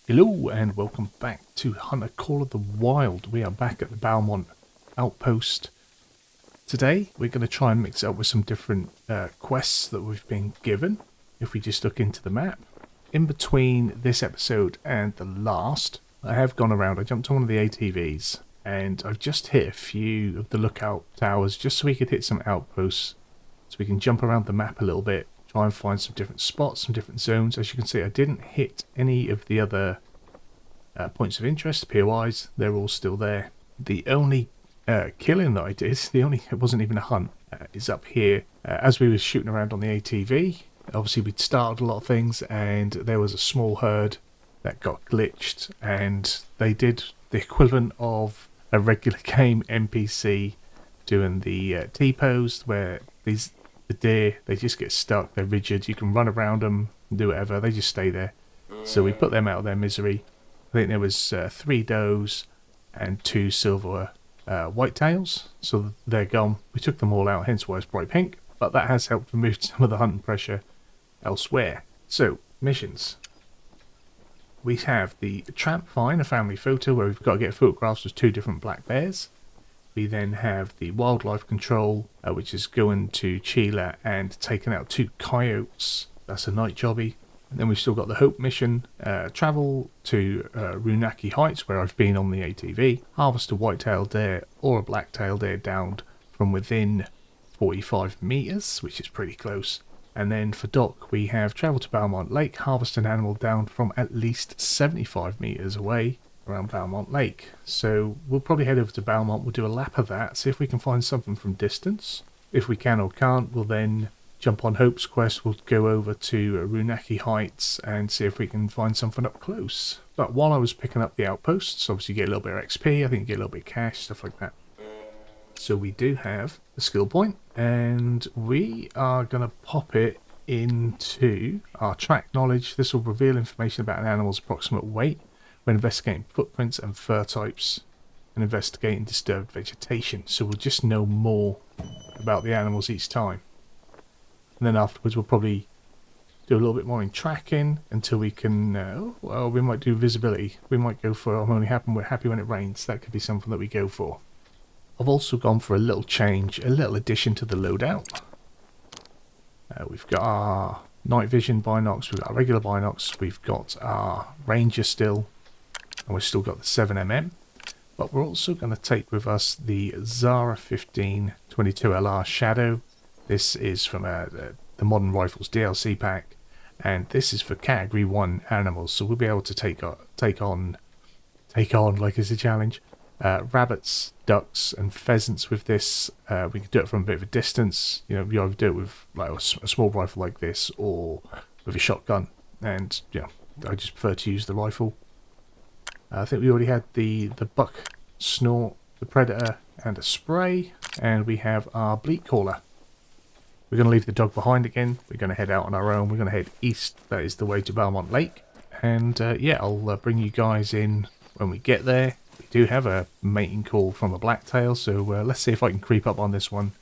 Hello and welcome back to Hunter Call of the Wild. We are back at the Balmont outpost. Today we're going to try and mix it up with some different quests that we've been given. If we just look into the map. In between this episode and the last, I have gone around, I jumped on one of the ATVs and I've just hit a few of the lookout towers just so we could hit some outposts. So we can jump around the map a little bit. Try and find some different spots, some different zones. As you can see, I didn't hit any of the other points of interest, POIs. They're all still there. The only killing that I did, it wasn't even a hunt, is up here. As we were shooting around on the ATV, obviously we'd started a lot of things and there was a small herd that got glitched and they did the equivalent of a regular game NPC doing the T-pose where the deer, they just get stuck, they're rigid, you can run around them and do whatever, they just stay there. So we put them out of their misery. I think there was 3 does and 2 silver whitetails, so they're gone. We took them all out, hence why it's bright pink, but that has helped remove some of the hunting pressure elsewhere. So, missions. We have the tramp find, a family photo where we've got to get photographs of 2 different black bears. We then have the wildlife control, which is going to Chila and taking out 2 coyotes. That's a night jobby. And then we've still got the Hope mission, travel to Runaki Heights, where I've been on the ATV, harvest a white-tailed deer or a black-tailed deer downed from within 45 metres, which is pretty close. And then for Doc, we have travel to Balmont Lake, harvest an animal down from at least 75 metres away around Balmont Lake. So we'll probably head over to Balmont, we'll do a lap of that, see if we can find something from distance. If we can or can't, we'll then jump on Hope's quest, we'll go over to Runaki Heights and see if we can find something up close. But while I was picking up the outposts, obviously you get a little bit of XP, I think you get a little bit of cash, stuff like that. So we do have a skill point, and we are going to pop it into our track knowledge. This will reveal information about an animal's approximate weight when investigating footprints and fur types and investigating disturbed vegetation. So we'll just know more about the animals each time. And then afterwards we'll probably do a little bit more in tracking until we can, well, we might do visibility. We might go for we're happy when it rains. That could be something that we go for. I've also gone for a little change, a little addition to the loadout. We've got our night vision binocs, we've got our regular binocs, we've got our ranger still, and we've still got the 7mm. But we're also going to take with us the Zara 1522LR Shadow. This is from the Modern Rifles DLC pack, and this is for Category 1 animals, so we'll be able to take on like it's a challenge. Rabbits, ducks, and pheasants with this. We can do it from a bit of a distance. You either do it with like a small rifle like this, or with a shotgun. And I just prefer to use the rifle. I think we already had the buck snort, the predator, and a spray, and we have our bleat caller. We're going to leave the dog behind again. We're going to head out on our own. We're going to head east. That is the way to Balmont Lake. And I'll bring you guys in when we get there. We do have a mating call from a Blacktail, so let's see if I can creep up on this one.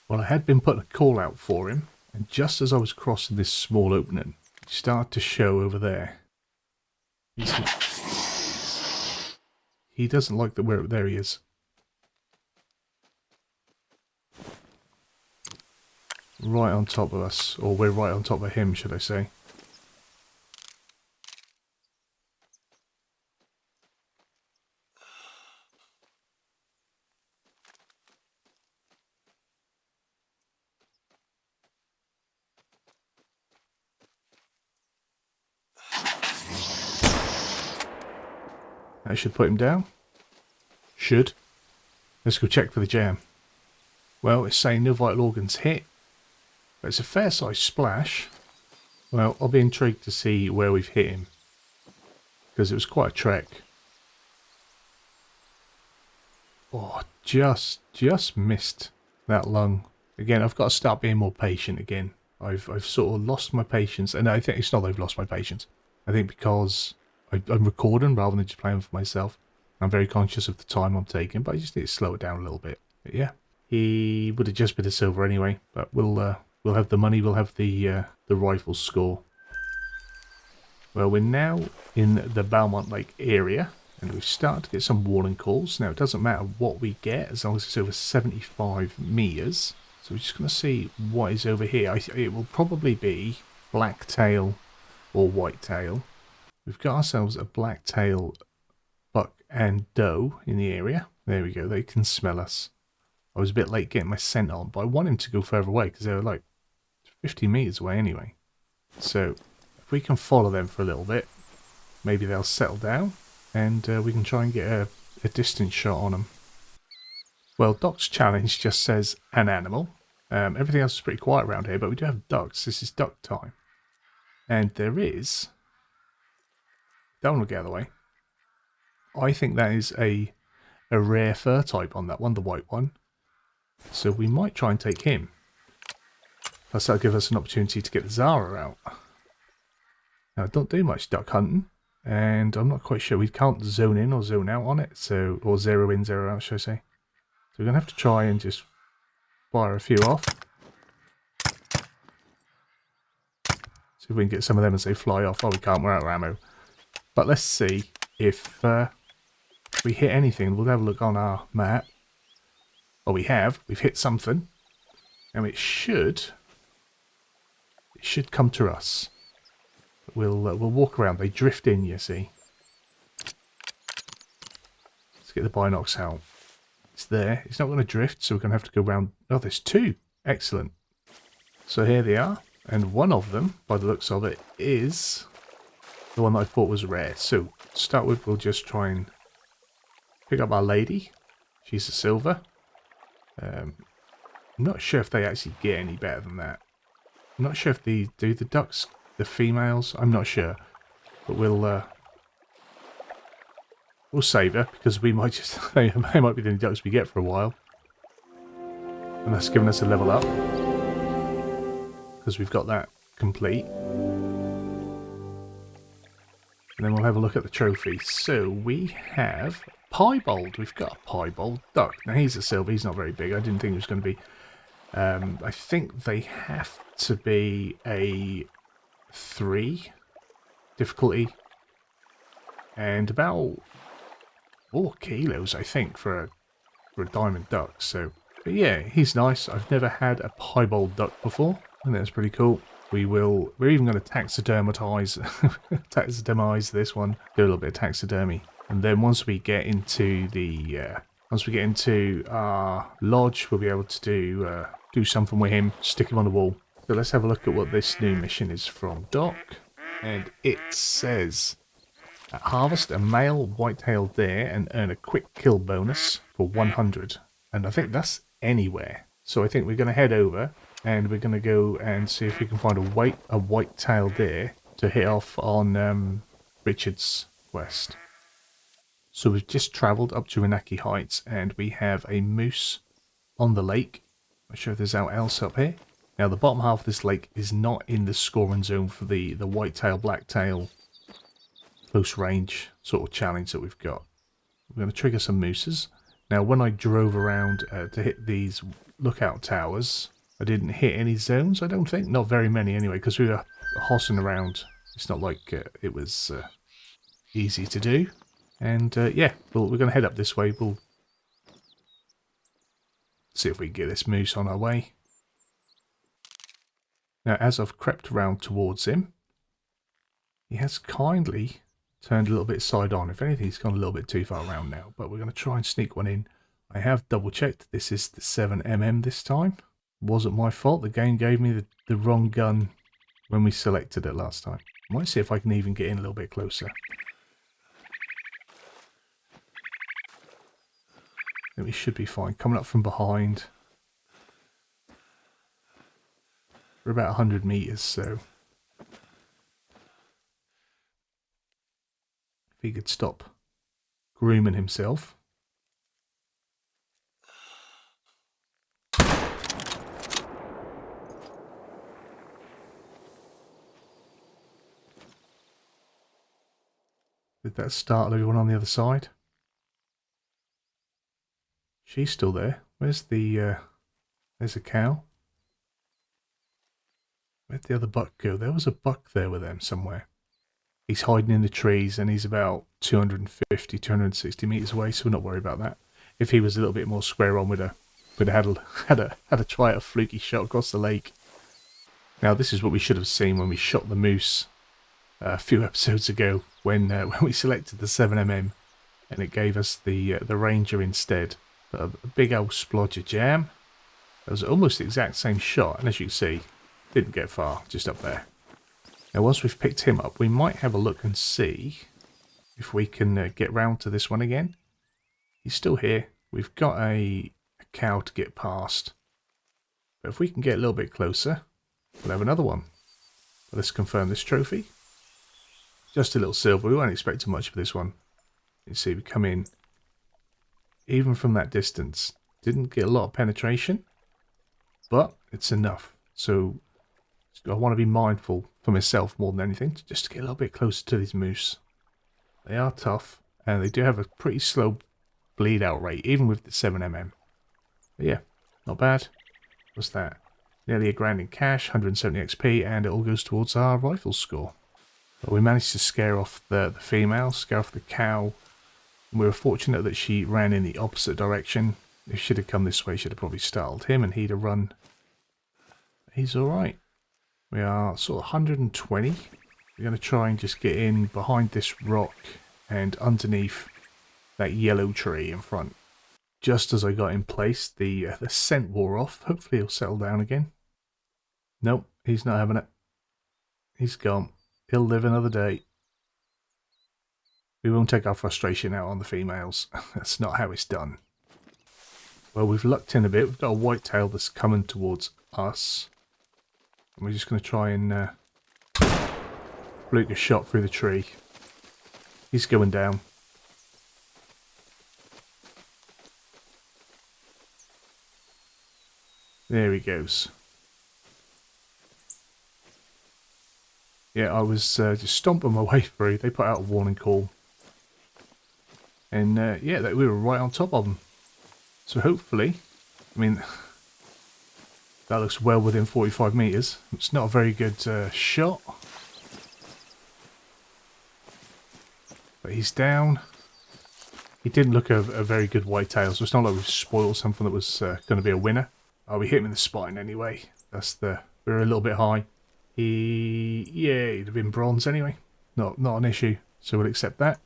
Well, I had been putting a call out for him, and just as I was crossing this small opening, he started to show over there. He doesn't like that there he is. Right on top of us, or we're right on top of him, should I say. That should put him down. Should. Let's go check for the jam. Well, it's saying no vital organs hit. But it's a fair sized splash. Well, I'll be intrigued to see where we've hit him. Because it was quite a trek. Oh, just missed that lung. Again, I've got to start being more patient again. I've sort of lost my patience. And I think it's not that I've lost my patience. I think because I'm recording rather than just playing for myself. I'm very conscious of the time I'm taking, but I just need to slow it down a little bit. But yeah, he would have just been a silver anyway, but we'll have the money, we'll have the rifle score. Well, we're now in the Belmont Lake area, and we've started to get some warning calls. Now, it doesn't matter what we get, as long as it's over 75 meters. So we're just going to see what is over here. It will probably be Blacktail or Whitetail. We've got ourselves a Blacktail buck and doe in the area. There we go, they can smell us. I was a bit late getting my scent on, but I want him to go further away because they were like 50 meters away anyway. So if we can follow them for a little bit, maybe they'll settle down and we can try and get a distance shot on them. Well, Doc's challenge just says an animal. Everything else is pretty quiet around here, but we do have ducks. This is duck time. And there is... Don't want to get out of the way. I think that is a rare fur type on that one, the white one. So we might try and take him. Plus that'll give us an opportunity to get the Zara out. Now I don't do much duck hunting, and I'm not quite sure. We can't zone in or zone out on it, so or zero in, zero out, should I say. So we're going to have to try and just fire a few off. See if we can get some of them as they fly off. Oh, we can't, we're out of ammo. But let's see if we hit anything. We'll have a look on our map. Well, we've hit something, and it should come to us. We'll walk around. They drift in, you see. Let's get the binocs out. It's there. It's not going to drift, so we're going to have to go around. Oh, there's two. Excellent. So here they are, and one of them, by the looks of it, is the one that I thought was rare. So to start with, we'll just try and pick up our lady. She's a silver. I'm not sure if they actually get any better than that. I'm not sure if they do the ducks, the females. I'm not sure, but we'll save her because we might just they might be the only ducks we get for a while, and that's giving us a level up because we've got that complete. And then we'll have a look at the trophies. So we have piebald. We've got a piebald duck. Now he's a silver. He's not very big. I didn't think he was going to be. I think they have to be a 3 difficulty and about 4 kilos, I think, for a diamond duck. So, but yeah, he's nice. I've never had a piebald duck before, and that's pretty cool. We're even going to taxidermize this one. Do a little bit of taxidermy, and then once we get into our lodge, we'll be able to do something with him, stick him on the wall. So let's have a look at what this new mission is from Doc, and it says harvest a male white-tailed deer and earn a quick kill bonus for 100, and I think that's anywhere. So I think we're going to head over. And we're going to go and see if we can find a white-tailed deer to hit off on Richard's Quest. So we've just travelled up to Renaki Heights, and we have a moose on the lake. I'm not sure if there's anything else up here. Now the bottom half of this lake is not in the scoring zone for the white-tail, black-tail close range sort of challenge that we've got. We're going to trigger some mooses. Now when I drove around to hit these lookout towers, I didn't hit any zones, I don't think. Not very many anyway, because we were hossing around. It's not like it was easy to do. And yeah, we're going to head up this way. We'll see if we can get this moose on our way. Now, as I've crept around towards him, he has kindly turned a little bit side on. If anything, he's gone a little bit too far around now. But we're going to try and sneak one in. I have double checked. This is the 7mm this time. Wasn't my fault. The game gave me the wrong gun when we selected it last time. Might see if I can even get in a little bit closer. Then we should be fine. Coming up from behind. We're about 100 meters, so if he could stop grooming himself. Did that startle everyone on the other side? She's still there. Where's the, there's a cow. Where'd the other buck go? There was a buck there with them somewhere. He's hiding in the trees and he's about 250, 260 meters away, so we're not worried about that. If he was a little bit more square on, we'd have had a try at a fluky shot across the lake. Now this is what we should have seen when we shot the moose a few episodes ago when we selected the 7mm and it gave us the Ranger instead. A big old splodge of jam. It was almost the exact same shot, and as you can see, didn't get far, just up there. Now once we've picked him up, we might have a look and see if we can get round to this one again. He's still here. We've got a cow to get past. But if we can get a little bit closer, we'll have another one. But let's confirm this trophy. Just a little silver. We weren't expecting much for this one. You see, we come in. Even from that distance, didn't get a lot of penetration. But it's enough. So I want to be mindful for myself more than anything, just to get a little bit closer to these moose. They are tough, and they do have a pretty slow bleed out rate, even with the 7mm. But yeah, not bad. What's that? Nearly $1,000 in cash, 170 XP, and it all goes towards our rifle score. But we managed to scare off the female, scare off the cow. And we were fortunate that she ran in the opposite direction. If she'd have come this way, she'd have probably startled him, and he'd have run. He's alright. We are sort of 120. We're going to try and just get in behind this rock and underneath that yellow tree in front. Just as I got in place, the scent wore off. Hopefully he'll settle down again. Nope, he's not having it. He's gone. He'll live another day. We won't take our frustration out on the females. That's not how it's done. Well, we've lucked in a bit. We've got a whitetail that's coming towards us. And we're just going to try and fluke a shot through the tree. He's going down. There he goes. Yeah, I was just stomping my way through. They put out a warning call. And yeah, we were right on top of them. So hopefully, I mean, that looks well within 45 meters. It's not a very good shot. But he's down. He didn't look a very good whitetail, so it's not like we've spoiled something that was going to be a winner. Oh, we hit him in the spine anyway. We're a little bit high. Yeah, he'd have been bronze anyway. Not an issue, so we'll accept that.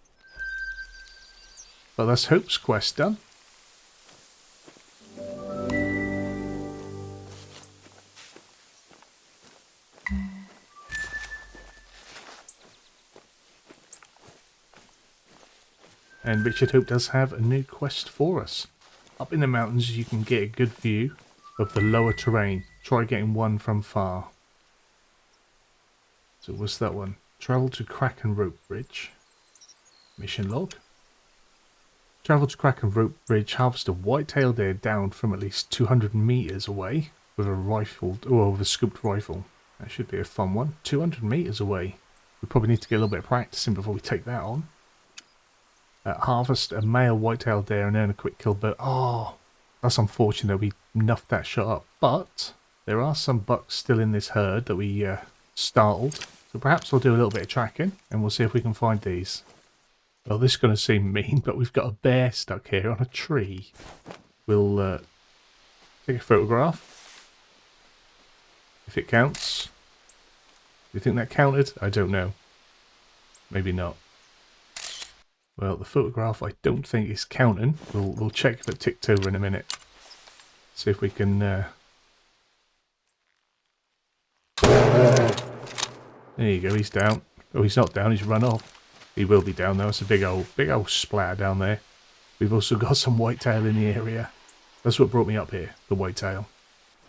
But that's Hope's quest done. And Richard Hope does have a new quest for us. Up in the mountains you can get a good view of the lower terrain. Try getting one from far. So what's that one? Travel to Kraken Rope Bridge. Mission log. Travel to Kraken Rope Bridge, harvest a white-tailed deer down from at least 200 meters away with a rifled, or with a scooped rifle. That should be a fun one. 200 meters away. We probably need to get a little bit of practice in before we take that on. Harvest a male white-tailed deer and earn a quick kill bird. Oh, that's unfortunate. We nuffed that shot up. But there are some bucks still in this herd that we startled. So perhaps we'll do a little bit of tracking and we'll see if we can find these. Well, this is going to seem mean, but we've got a bear stuck here on a tree. We'll take a photograph. If it counts. Do you think that counted? I don't know. Maybe not. Well, the photograph I don't think is counting. We'll check if it ticked over in a minute. See if we can... There you go, he's down. Oh, he's not down, he's run off. He will be down though, it's a big old splatter down there. We've also got some whitetail in the area. That's what brought me up here, the whitetail.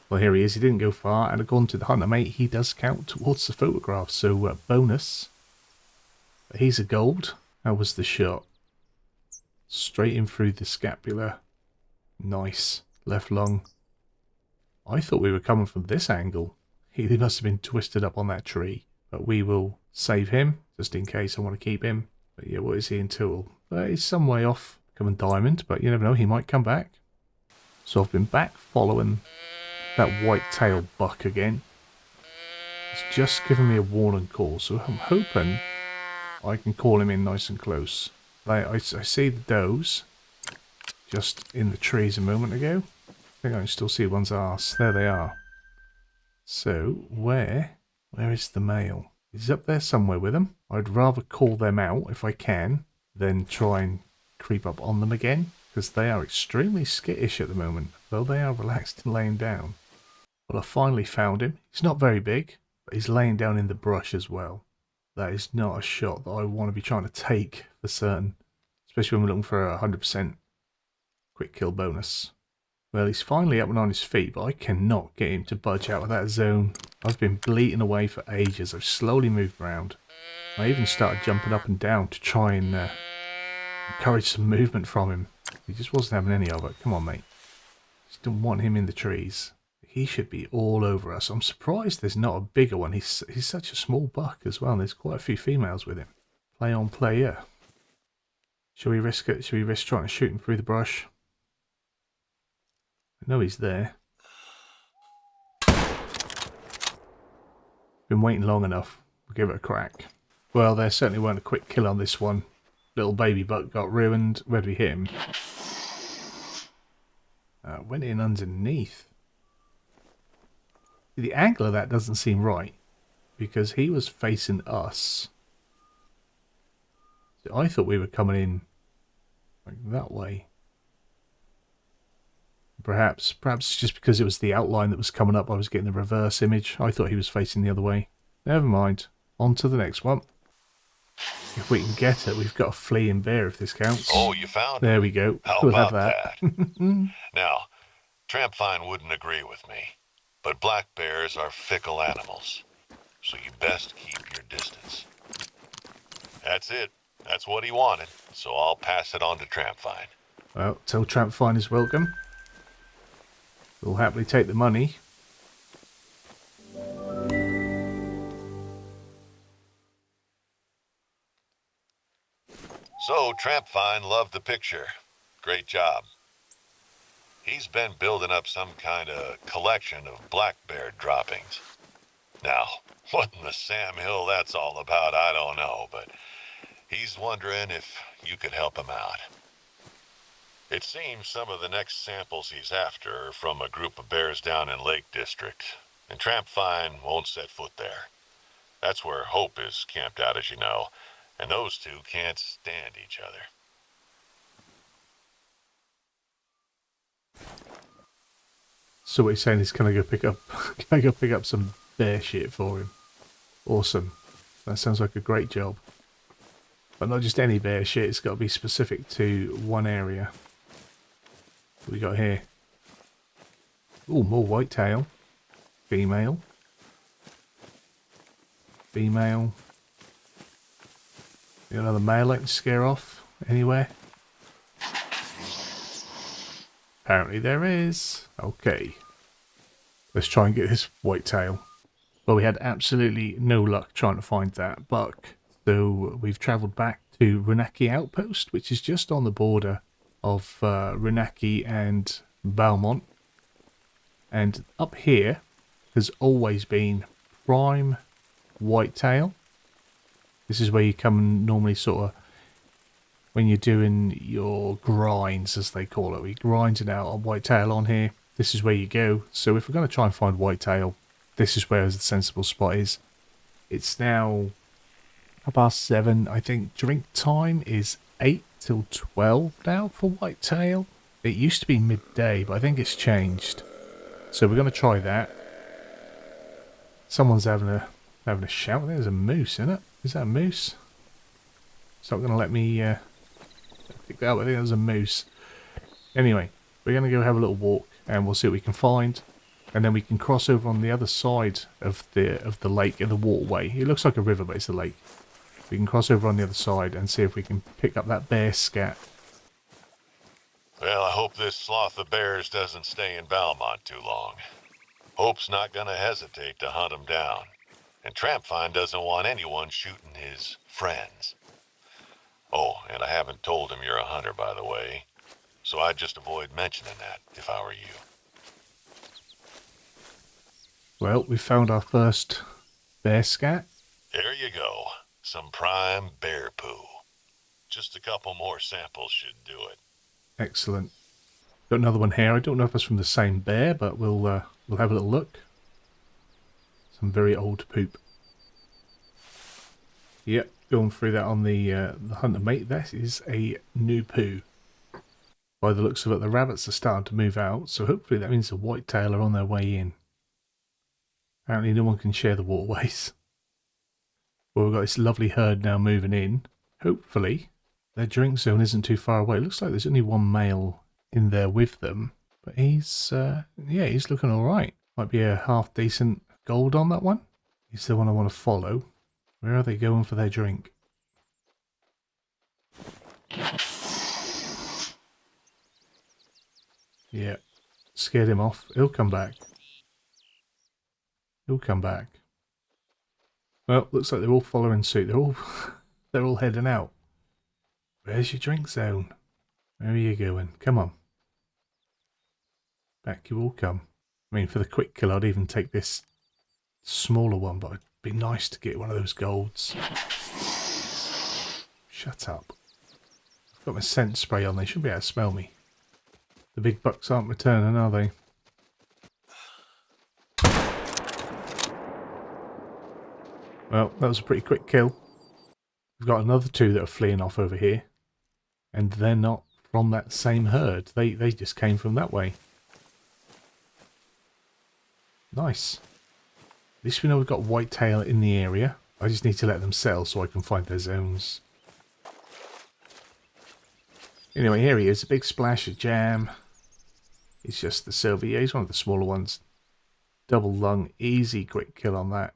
Well, here he is, he didn't go far, and according to the hunter mate, he does count towards the photograph, so bonus. But he's a gold. How was the shot? Straight in through the scapula. Nice. Left lung. I thought we were coming from this angle. He must have been twisted up on that tree. But we will save him, just in case I want to keep him. But yeah, what is he in total? He's some way off. Coming diamond, but you never know, he might come back. So I've been back following that white-tailed buck again. It's just given me a warning call, so I'm hoping I can call him in nice and close. I see the does just in the trees a moment ago. I think I can still see one's arse. There they are. So, where is the male? He's up there somewhere with them. I'd rather call them out if I can than try and creep up on them again, because they are extremely skittish at the moment, though they are relaxed and laying down. Well, I finally found him. He's not very big, but he's laying down in the brush as well. That is not a shot that I want to be trying to take for certain, especially when we're looking for a 100% quick kill bonus. Well, he's finally up and on his feet, but I cannot get him to budge out of that zone. I've been bleating away for ages. I've slowly moved around. I even started jumping up and down to try and encourage some movement from him. He just wasn't having any of it. Come on, mate. Just don't want him in the trees. He should be all over us. I'm surprised there's not a bigger one. He's such a small buck as well, and there's quite a few females with him. Play on player. Should we risk it? Should we risk trying to shoot him through the brush? I know he's there. Been waiting long enough. We'll give it a crack. Well, there certainly weren't a quick kill on this one. Little baby buck got ruined. Where did we hit him? Went in underneath. The angle of that doesn't seem right, because he was facing us. So I thought we were coming in like that way. Perhaps just because it was the outline that was coming up, I was getting the reverse image. I thought he was facing the other way. Never mind. On to the next one. If we can get it, we've got a fleeing bear if this counts. Oh, you found it? There we go. How We'll about have that. Now, Trampfine wouldn't agree with me, but black bears are fickle animals, so you best keep your distance. That's it. That's what he wanted, so I'll pass it on to Trampfine. Well, tell Trampfine is welcome. We'll happily take the money. So, Trampfine loved the picture. Great job. He's been building up some kind of collection of black bear droppings. Now, what in the Sam Hill that's all about, I don't know, but he's wondering if you could help him out. It seems some of the next samples he's after are from a group of bears down in Lake District, and Trampfine won't set foot there. That's where Hope is camped out, as you know, and those two can't stand each other. So what he's saying is, can I go pick up some bear shit for him? Awesome. That sounds like a great job. But not just any bear shit, it's got to be specific to one area. What we got here? Oh, more whitetail. Female. Female. Got another male I can scare off anywhere? Apparently there is. Okay. Let's try and get this whitetail. Well, we had absolutely no luck trying to find that buck. So we've travelled back to Runaki Outpost, which is just on the border of Runaki and Balmont. And up here has always been prime whitetail. This is where you come and normally sort of, when you're doing your grinds, as they call it, we're grinding out on whitetail on here. This is where you go. So if we're going to try and find whitetail, this is where the sensible spot is. It's now 7:30. I think drink time is 8 till 12 now for whitetail. It used to be midday, but I think it's changed. So we're going to try that. Someone's having a shout. There's a moose, isn't it? Is that a moose? It's not going to let me pick that up. I think there's a moose. Anyway, we're going to go have a little walk and we'll see what we can find. And then we can cross over on the other side of the lake and the waterway. It looks like a river, but it's a lake. We can cross over on the other side and see if we can pick up that bear scat. Well, I hope this sloth of bears doesn't stay in Balmont too long. Hope's not gonna hesitate to hunt him down. And Trampfine doesn't want anyone shooting his friends. Oh, and I haven't told him you're a hunter, by the way. So I'd just avoid mentioning that, if I were you. Well, we found our first bear scat. There you go. Some prime bear poo. Just a couple more samples should do it. Excellent. Got another one here. I don't know if it's from the same bear, but we'll have a little look. Some very old poop. Yep, going through that on the hunter mate. That is a new poo. By the looks of it, the rabbits are starting to move out, so hopefully that means the whitetail are on their way in. Apparently no one can share the waterways. Well, we've got this lovely herd now moving in. Hopefully their drink zone isn't too far away. It looks like there's only one male in there with them, but he's yeah, he's looking all right. Might be a half decent gold on that one. He's the one I want to follow. Where are they going for their drink? Yeah, scared him off. He'll come back. He'll come back. Well, looks like they're all following suit. They're all heading out. Where's your drink zone? Where are you going? Come on. Back you all come. I mean, for the quick kill, I'd even take this smaller one, but it'd be nice to get one of those golds. Shut up. I've got my scent spray on. They should be able to smell me. The big bucks aren't returning, are they? Well, that was a pretty quick kill. We've got another two that are fleeing off over here. And they're not from that same herd. They just came from that way. Nice. At least we know we've got whitetail in the area. I just need to let them settle so I can find their zones. Anyway, here he is. A big splash of jam. He's just the silver. Yeah, he's one of the smaller ones. Double lung. Easy quick kill on that.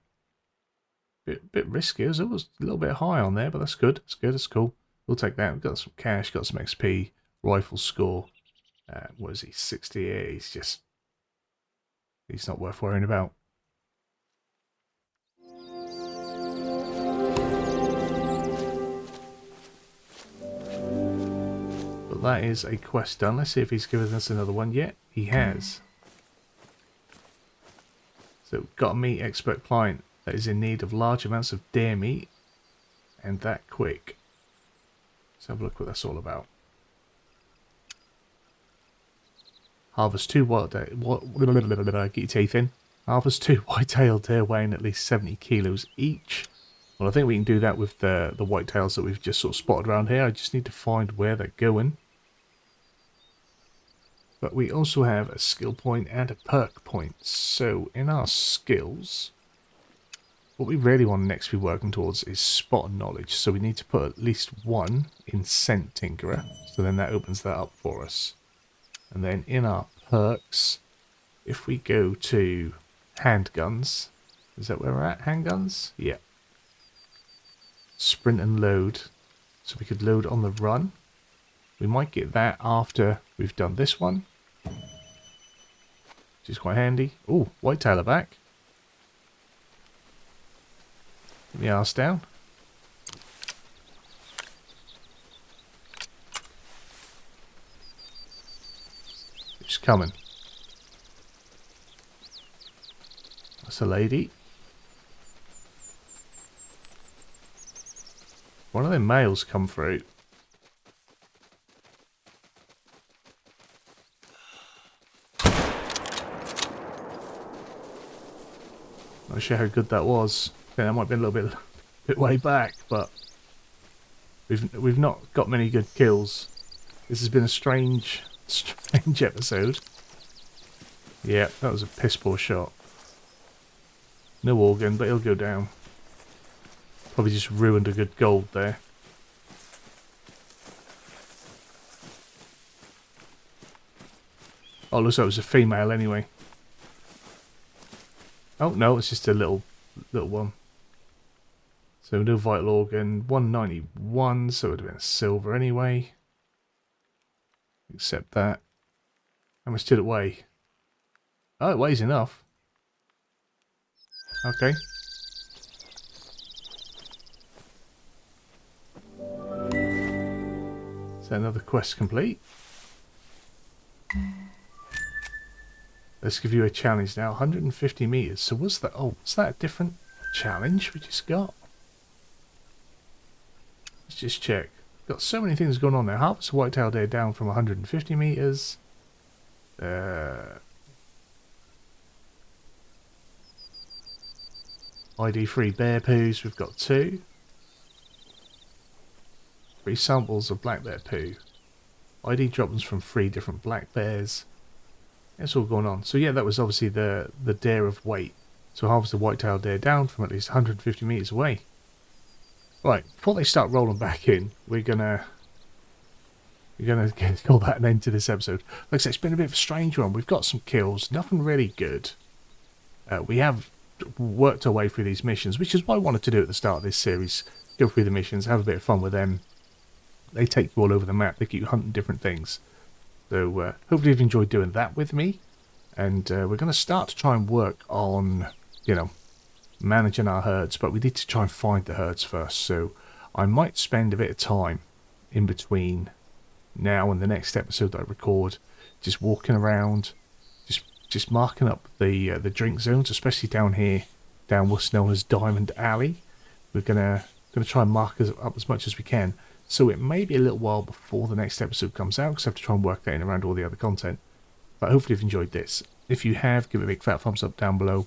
Bit risky. It was a little bit high on there, but that's good. That's good. That's cool. We'll take that. We've got some cash. Got some XP. Rifle score. What is he? 68. He's just... He's not worth worrying about. But that is a quest done. Let's see if he's given us another one yet. He has. So, got a meat expert client that is in need of large amounts of deer meat, and that quick. Let's have a look what that's all about. Harvest 2 get your teeth in. Harvest 2 white-tailed deer weighing at least 70 kilos each. Well, I think we can do that with the whitetails that we've just sort of spotted around here. I just need to find where they're going. But we also have a skill point and a perk point. So in our skills, what we really want next to be working towards is spot knowledge. So we need to put at least one in scent tinkerer. So then that opens that up for us. And then in our perks, if we go to handguns, is that where we're at? Handguns? Yeah. Sprint and load. So we could load on the run. We might get that after we've done this one. Which is quite handy. Oh, whitetailer back. Get the arse down. It's coming. That's a lady. One of them males come through. Not sure how good that was. I think that might be a little bit way back, but we've not got many good kills. This has been a strange episode. Yeah, that was a piss poor shot. No organ, but he'll go down. Probably just ruined a good gold there. Oh, looks like it was a female anyway. Oh no, it's just a little one. So no vital organ, 191, so it would have been a silver anyway. Except that. How much did it weigh? Oh, it weighs enough. Okay. So another quest complete. Let's give you a challenge now. 150 meters. So was that? Oh, was that a different challenge we just got? Let's just check. Got so many things going on there. Harvest a white-tailed deer down from 150 meters. ID-free bear poos. We've got 2. 3 samples of black bear poo. ID droppings from 3 different black bears. It's all going on. So yeah, that was obviously the deer of weight. So harvest a white-tailed deer down from at least 150 meters away. Right, before they start rolling back in, we're gonna call that an end to this episode. Like I said, it's been a bit of a strange one. We've got some kills, nothing really good. We have worked our way through these missions, which is what I wanted to do at the start of this series. Go through the missions, have a bit of fun with them. They take you all over the map. They keep you hunting different things. So hopefully you've enjoyed doing that with me. And we're going to start to try and work on, managing our herds. But we need to try and find the herds first. So I might spend a bit of time in between now and the next episode that I record, just walking around, just marking up the drink zones, especially down here, down what's known as Diamond Alley. We're gonna try and mark up as much as we can. So it may be a little while before the next episode comes out, because I have to try and work that in around all the other content. But hopefully you've enjoyed this. If you have, give it a big fat thumbs up down below.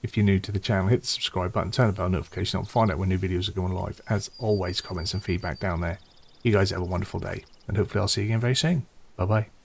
If you're new to the channel, hit the subscribe button, turn the bell notification on, find out when new videos are going live. As always, comments and feedback down there. You guys have a wonderful day, and hopefully I'll see you again very soon. Bye bye.